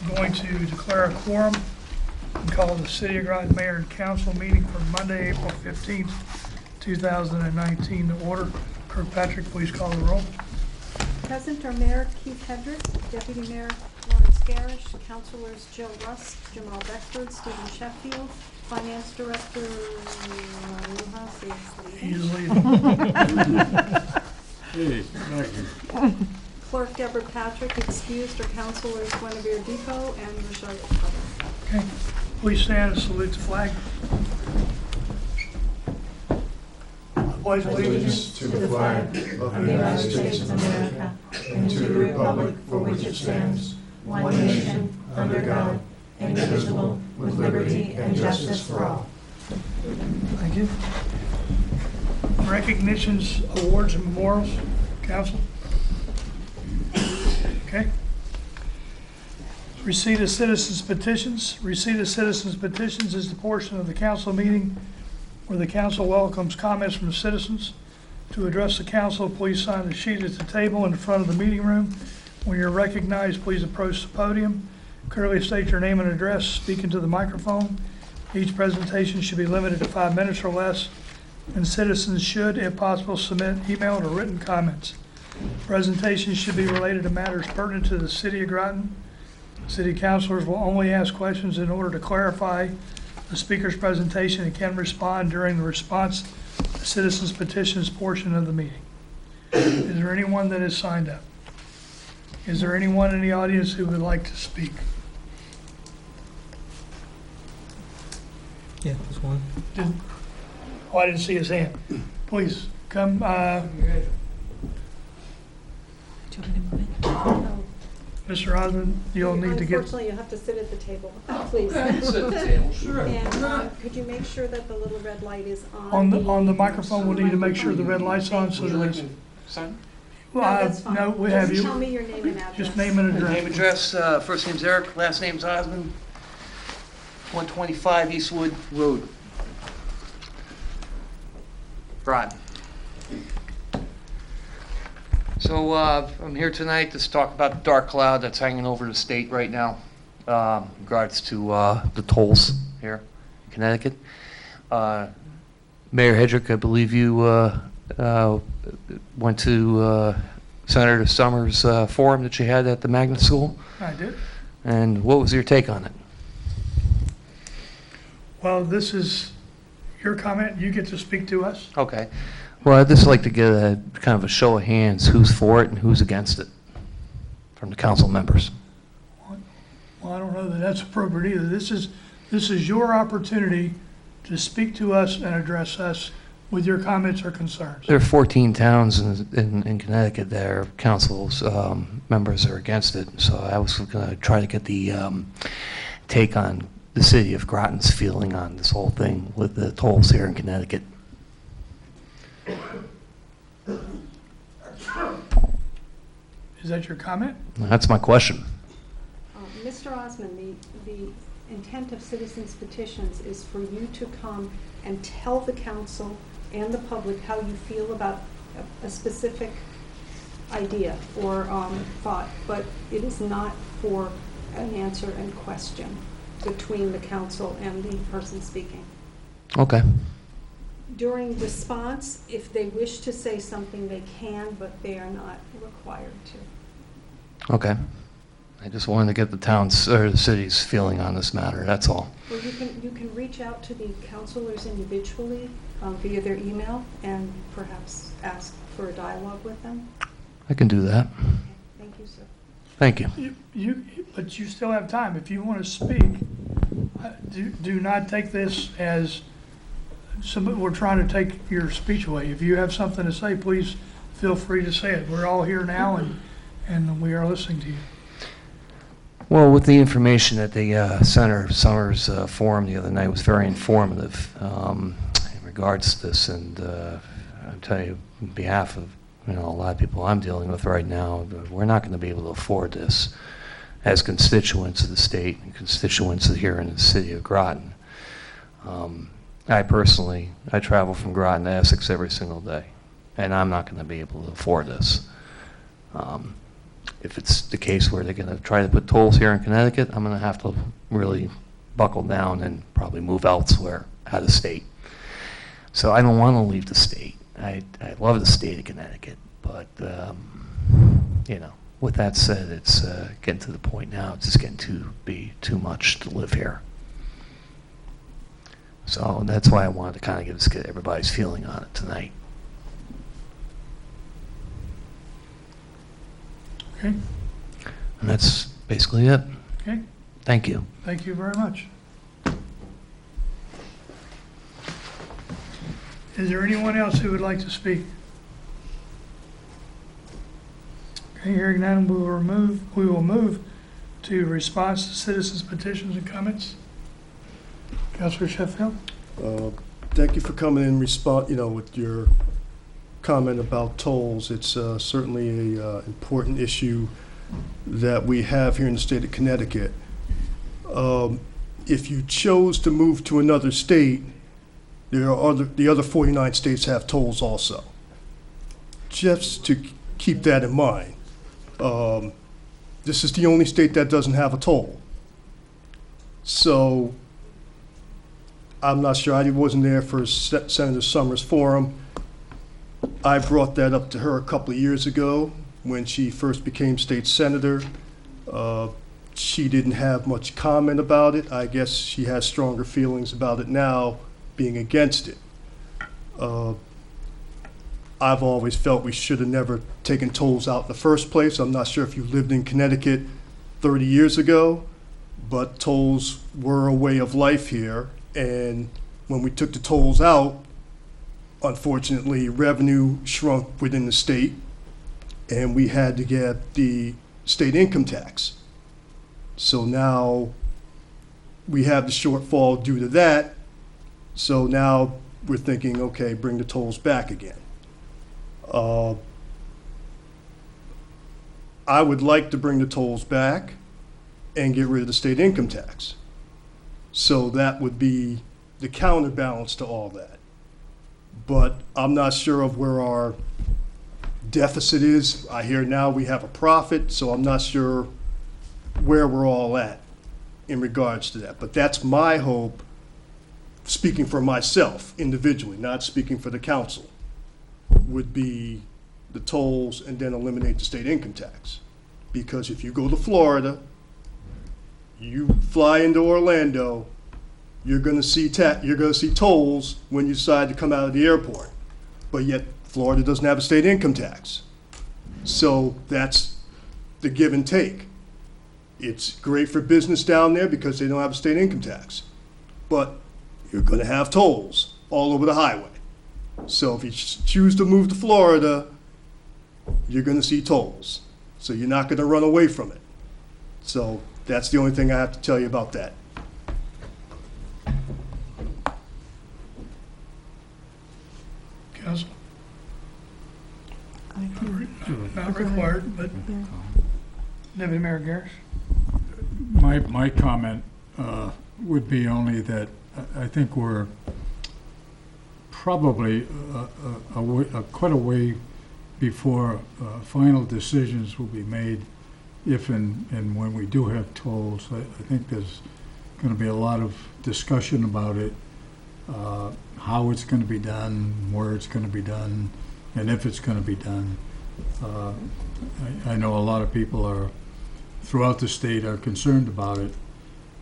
I'm going to declare a quorum and call the City of Groton Mayor and Council meeting for Monday, April 15th, 2019 to order. Kirkpatrick, please call the roll. Present are Mayor Keith Hedrick, Deputy Mayor Lawrence Garish, Councilors Joe Rust, Jamal Beckford, Stephen Sheffield, Finance Director He's leading. Hey, thank you. Clerk Deborah Patrick, excused are Councilors Guinevere Depot and Rashad Cover. Okay, please stand and salute the flag. I pledge allegiance to the flag of the United States of America and to the republic for which it stands, one nation, under God, indivisible, with liberty and justice for all. Thank you. Recognitions, awards, and memorials, Council. Okay. Receipt of citizens' petitions. Receipt of citizens' petitions is the portion of the council meeting where the council welcomes comments from citizens. To address the council, please sign the sheet at the table in front of the meeting room. When you're recognized, please approach the podium. Clearly state your name and address, speak into the microphone. Each presentation should be limited to 5 minutes or less, and citizens should, if possible, submit emailed or written comments. Presentations should be related to matters pertinent to the City of Groton. City councilors will only ask questions in order to clarify the speaker's presentation and can respond during the response to citizens' petitions portion of the meeting. Is there anyone that has signed up? Is there anyone in the audience who would like to speak? Yeah, there's one. Oh, I didn't see his hand. Please, come. No. Mr. Osmond, you'll need to get... Unfortunately, you'll have to sit at the table, please. Sit at the table, sure. And could you make sure that the little red light is on? On the microphone, we'll need to make sure the red light's on so that it's... Son? No, that's fine. No, we have Just tell you. me your name and address. Just name and Name, address. address, first name's Eric, last name's Osmond, 125 Eastwood Road. Groton. So I'm here tonight to talk about the dark cloud that's hanging over the state right now in regards to the tolls here in Connecticut. Mayor Hedrick, I believe you went to Senator Summers' forum that you had at the Magnet School. I did. And what was your take on it? Well, this is your comment. You get to speak to us. Okay. Well, I'd just like to get a kind of a show of hands, who's for it and who's against it from the council members. Well, I don't know that that's appropriate either. This is your opportunity to speak to us and address us with your comments or concerns. There are 14 towns in Connecticut that are council's members are against it. So I was going to try to get the take on the city of Groton's feeling on this whole thing with the tolls here in Connecticut. Is that your comment? That's my question. Mr. Osmond, the intent of citizens petitions is for you to come and tell the council and the public how you feel about a specific idea or thought, but it is not for an answer and question between the council and the person speaking. Okay. During response, if they wish to say something, they can, but they are not required to. Okay. I just wanted to get the town's or the city's feeling on this matter. That's all. Well, you can reach out to the councilors individually via their email and perhaps ask for a dialogue with them. I can do that. Okay. Thank you, sir. Thank you. But you still have time. If you want to speak, do not take this as we're trying to take your speech away. If you have something to say, please feel free to say it. We're all here now, and we are listening to you. Well, with the information at the Senator Summers forum the other night was very informative in regards to this, and I'll tell you, on behalf of a lot of people I'm dealing with right now, we're not going to be able to afford this as constituents of the state and constituents here in the city of Groton. I personally travel from Groton to Essex every single day, and I'm not going to be able to afford this. if it's the case where they're going to try to put tolls here in Connecticut, I'm going to have to really buckle down and probably move elsewhere out of state. So I don't want to leave the state. I love the state of Connecticut, but you know, with that said, it's getting to the point now. It's just getting to be too much to live here. So that's why I wanted to kind of get everybody's feeling on it tonight. Okay, And that's basically it. okay. Thank you. Thank you very much. Is there anyone else who would like to speak? Okay, hearing none, we will move to response to citizens' petitions and comments. Councilor Sheffield? Thank you for coming in with your comment about tolls. It's certainly a important issue that we have here in the state of Connecticut. If you chose to move to another state, the other 49 states have tolls also. Just to keep that in mind. This is the only state that doesn't have a toll. So I'm not sure, I wasn't there for Senator Summers' forum. I brought that up to her a couple of years ago when she first became state senator. She didn't have much comment about it. I guess she has stronger feelings about it now, being against it. I've always felt we should have never taken tolls out in the first place. I'm not sure if you lived in Connecticut 30 years ago, but tolls were a way of life here. And when we took the tolls out, unfortunately, revenue shrunk within the state, and we had to get the state income tax. So now we have the shortfall due to that. So now we're thinking, okay, bring the tolls back again. I would like to bring the tolls back and get rid of the state income tax. So that would be the counterbalance to all that. But I'm not sure of where our deficit is. I hear now we have a profit, so I'm not sure where we're all at in regards to that. But that's my hope, speaking for myself individually, not speaking for the council, would be the tolls and then eliminate the state income tax. Because if you go to Florida, you fly into Orlando, you're going to see tolls when you decide to come out of the airport. But yet Florida doesn't have a state income tax. So that's the give and take. It's great for business down there because they don't have a state income tax. But you're going to have tolls all over the highway. So if you choose to move to Florida, you're going to see tolls. So you're not going to run away from it. So that's the only thing I have to tell you about that. Council? Not required, but Deputy Mayor Garrish? My comment would be only that I think we're probably quite a way before final decisions will be made if and when we do have tolls. I think there's going to be a lot of discussion about it, how it's going to be done, where it's going to be done, and if it's going to be done. I know a lot of people are throughout the state are concerned about it,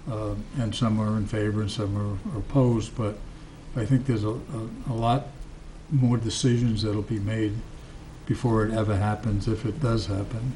and some are in favor and some are opposed, but I think there's a lot more decisions that'll be made before it ever happens, if it does happen.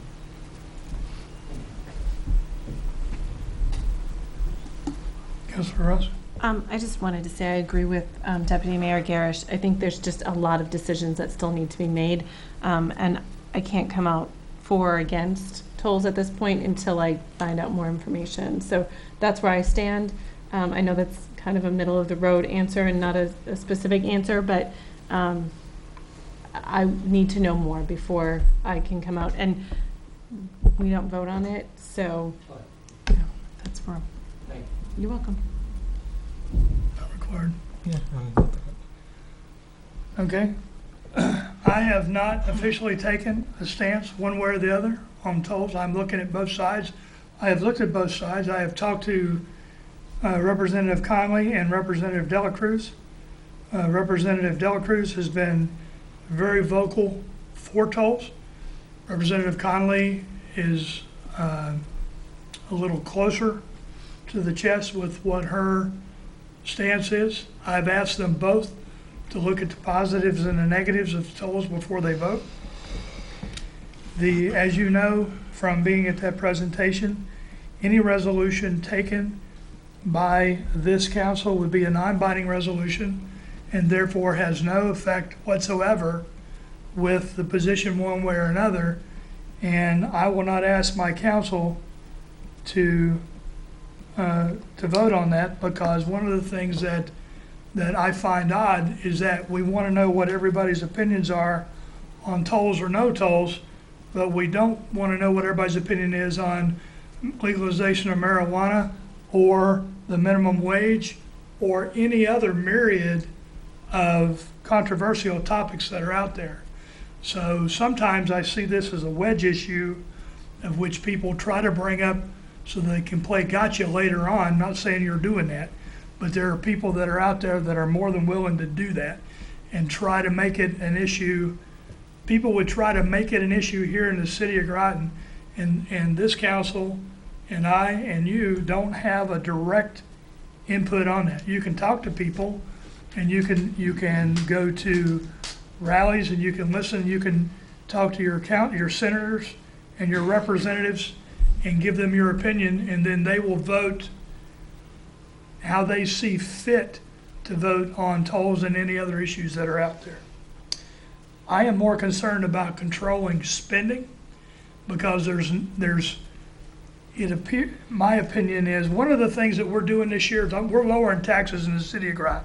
Councilor Ross? I just wanted to say I agree with Deputy Mayor Garrish. I think there's just a lot of decisions that still need to be made, and I can't come out for or against tolls at this point until I find out more information. So that's where I stand. I know that's kind of a middle of the road answer and not a specific answer, but I need to know more before I can come out. And we don't vote on it, so that's where. You're welcome. Not required. Yeah. Okay. I have not officially taken a stance one way or the other on tolls. I'm looking at both sides. I have looked at both sides. I have talked to Representative Conley and Representative Delacruz. Representative Delacruz has been very vocal for tolls. Representative Conley is a little closer to the chest with what her stance is. I've asked them both to look at the positives and the negatives of tolls before they vote. As you know from being at that presentation, any resolution taken by this council would be a non-binding resolution and therefore has no effect whatsoever with the position one way or another. And I will not ask my council to vote on that, because one of the things that I find odd is that we want to know what everybody's opinions are on tolls or no tolls, but we don't want to know what everybody's opinion is on legalization of marijuana or the minimum wage or any other myriad of controversial topics that are out there. So sometimes I see this as a wedge issue of which people try to bring up so they can play gotcha later on. I'm not saying you're doing that, but there are people that are out there that are more than willing to do that and try to make it an issue. People would try to make it an issue here in the city of Groton, and this council and I and you don't have a direct input on that. You can talk to people, and you can go to rallies, and you can listen, you can talk to your senators and your representatives and give them your opinion, and then they will vote how they see fit to vote on tolls and any other issues that are out there. I am more concerned about controlling spending, because my opinion is one of the things that we're doing this year is we're lowering taxes in the city of Groton.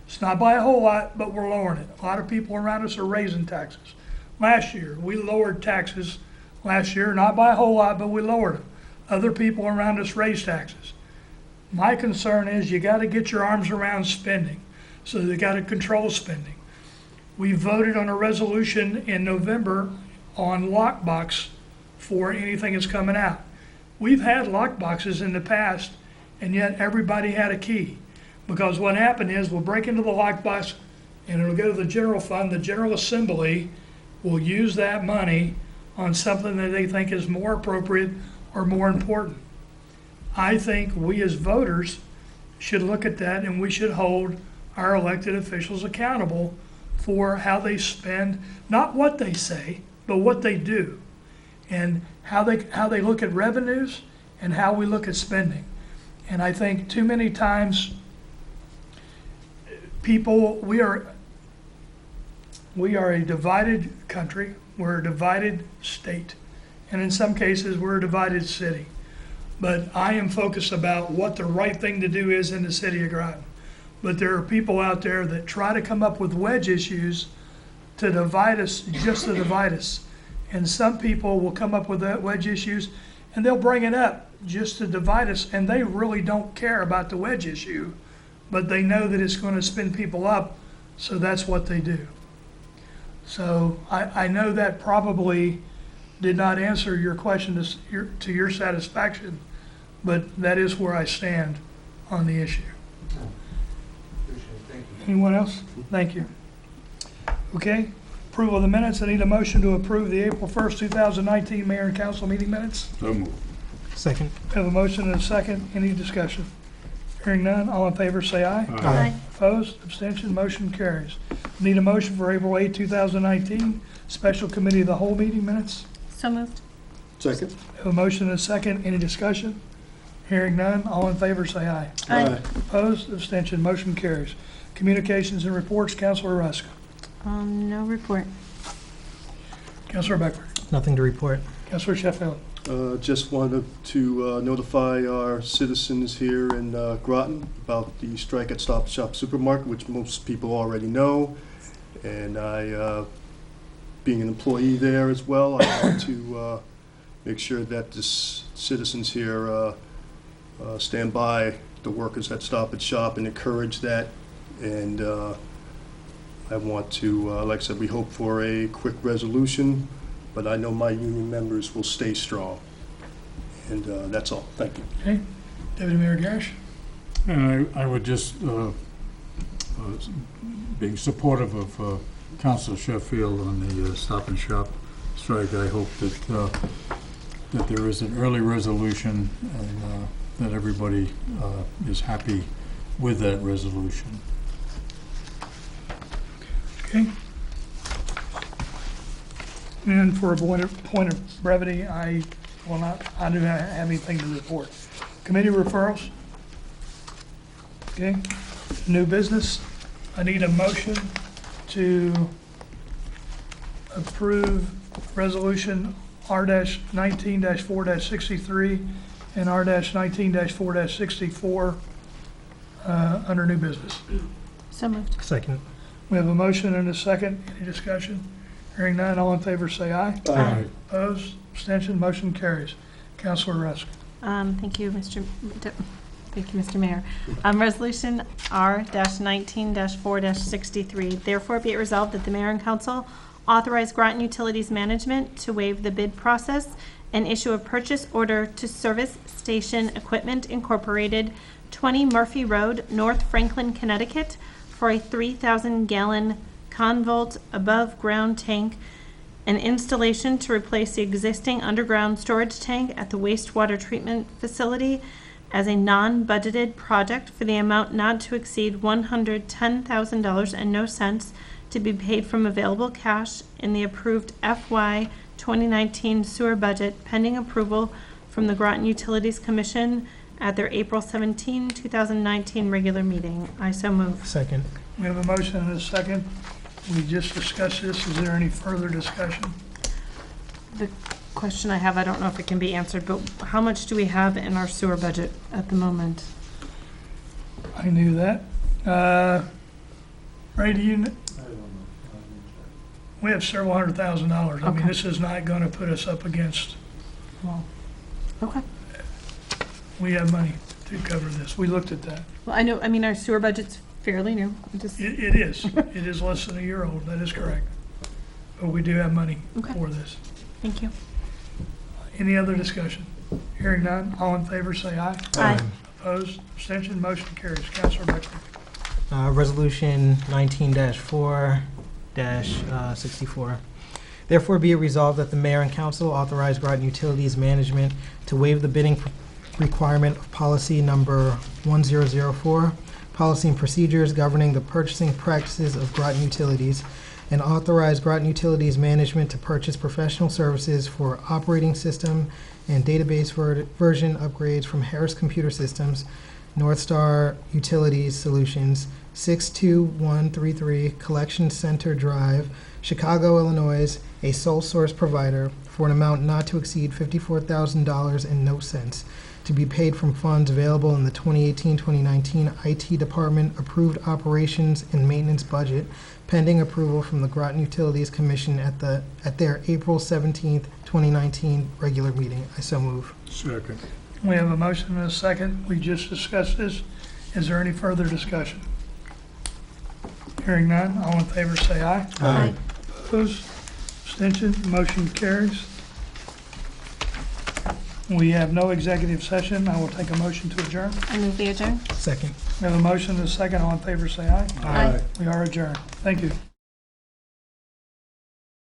It's not by a whole lot, but we're lowering it. A lot of people around us are raising taxes. Last year, we lowered taxes last year, not by a whole lot, but we lowered them. Other people around us raised taxes. My concern is you got to get your arms around spending, so they got to control spending. We voted on a resolution in November on lockbox for anything that's coming out. We've had lockboxes in the past, and yet everybody had a key. Because what happened is we'll break into the lockbox and it'll go to the general fund. The General Assembly will use that money on something that they think is more appropriate or more important. I think we as voters should look at that, and we should hold our elected officials accountable for how they spend, not what they say, but what they do, and how they look at revenues and how we look at spending. And I think too many times we are a divided country, we're a divided state, and in some cases we're a divided city. But I am focused about what the right thing to do is in the city of Groton. But there are people out there that try to come up with wedge issues to divide us, just to divide us. And some people will come up with that wedge issues and they'll bring it up just to divide us, and they really don't care about the wedge issue, but they know that it's going to spin people up, so that's what they do. So I know that probably did not answer your question to your satisfaction, but that is where I stand on the issue. Thank you. Anyone else? Thank you. Okay, approval of the minutes. I need a motion to approve the April 1st, 2019 Mayor and Council meeting minutes. So moved. Second. We have a motion and a second. Any discussion? Hearing none, all in favor say aye. Aye. Opposed, abstention, motion carries. Need a motion for April 8, 2019 Special Committee of the Whole meeting minutes. So moved. Second? We have a motion and a second. Any discussion? Hearing none, all in favor say aye. Aye. Opposed, abstention, motion carries. Communications and reports, Councilor Ruska. No report. Councilor Beckford. Nothing to report. Councilor Sheffield. Just wanted to notify our citizens here in Groton about the strike at Stop Shop Supermarket, which most people already know. And I, being an employee there as well, I want to make sure that the citizens here stand by the workers at Stop and Shop and encourage that. And I want to, like I said, we hope for a quick resolution, but I know my union members will stay strong. And that's all. Thank you. Okay. Deputy Mayor Garish? And I would just, being supportive of Council Sheffield on the Stop and Shop strike, I hope that there is an early resolution and that everybody is happy with that resolution. Okay. And for a point of brevity, I do not have anything to report. Committee referrals? Okay. New business? I need a motion to approve resolution R-19-4-63 and R-19-4-64 under new business. So moved. Second. We have a motion and a second. Any discussion? Hearing none, all in favor say aye. Aye. Opposed? Abstention? Motion carries. Councilor Rusk. Thank you, Mr. Mayor. Resolution R-19-4-63, therefore be it resolved that the mayor and council authorize Groton Utilities Management to waive the bid process and issue a purchase order to Service Station Equipment Incorporated, 20 Murphy Road, North Franklin, Connecticut, for a 3,000-gallon Convolt above-ground tank and installation to replace the existing underground storage tank at the wastewater treatment facility as a non-budgeted project for the amount not to exceed $110,000 and no cents to be paid from available cash in the approved FY 2019 sewer budget pending approval from the Groton Utilities Commission at their April 17, 2019 regular meeting. I so move. Second. We have a motion and a second. We just discussed this. Is there any further discussion? The question I have, I don't know if it can be answered, but how much do we have in our sewer budget at the moment? I knew that. Ray, do you, we have several $100,000. I mean, Okay. this is not going to put us up against, Well, okay. we have money to cover this. We looked at that. Well, I know, I mean, our sewer budget's fairly new. I just, It is. It is less than a year old. That is correct. But we do have money Okay. for this. thank you. Any other discussion? Hearing none, all in favor say aye. Aye. Opposed, abstention, motion carries. Councilor Beckman. Resolution 19-4-64. Therefore be it resolved that the mayor and council authorize Groton Utilities Management to waive the bidding requirement of policy number 1004, policy and procedures governing the purchasing practices of Groton Utilities, and authorize Groton Utilities Management to purchase professional services for operating system and database version upgrades from Harris Computer Systems, North Star Utilities Solutions, 62133 Collection Center Drive, Chicago, Illinois, a sole source provider, for an amount not to exceed $54,000 and no cents, to be paid from funds available in the 2018-2019 IT Department approved operations and maintenance budget, pending approval from the Groton Utilities Commission at their April 17th, 2019 regular meeting. I so move. Second. We have a motion and a second. We just discussed this. Is there any further discussion? Hearing none, all in favor say aye. Aye. Opposed, abstention, motion carries. We have no executive session. I will take a motion to adjourn. I move the adjourn. Second. We have a motion and a second. All in favor say aye. Aye. We are adjourned. Thank you.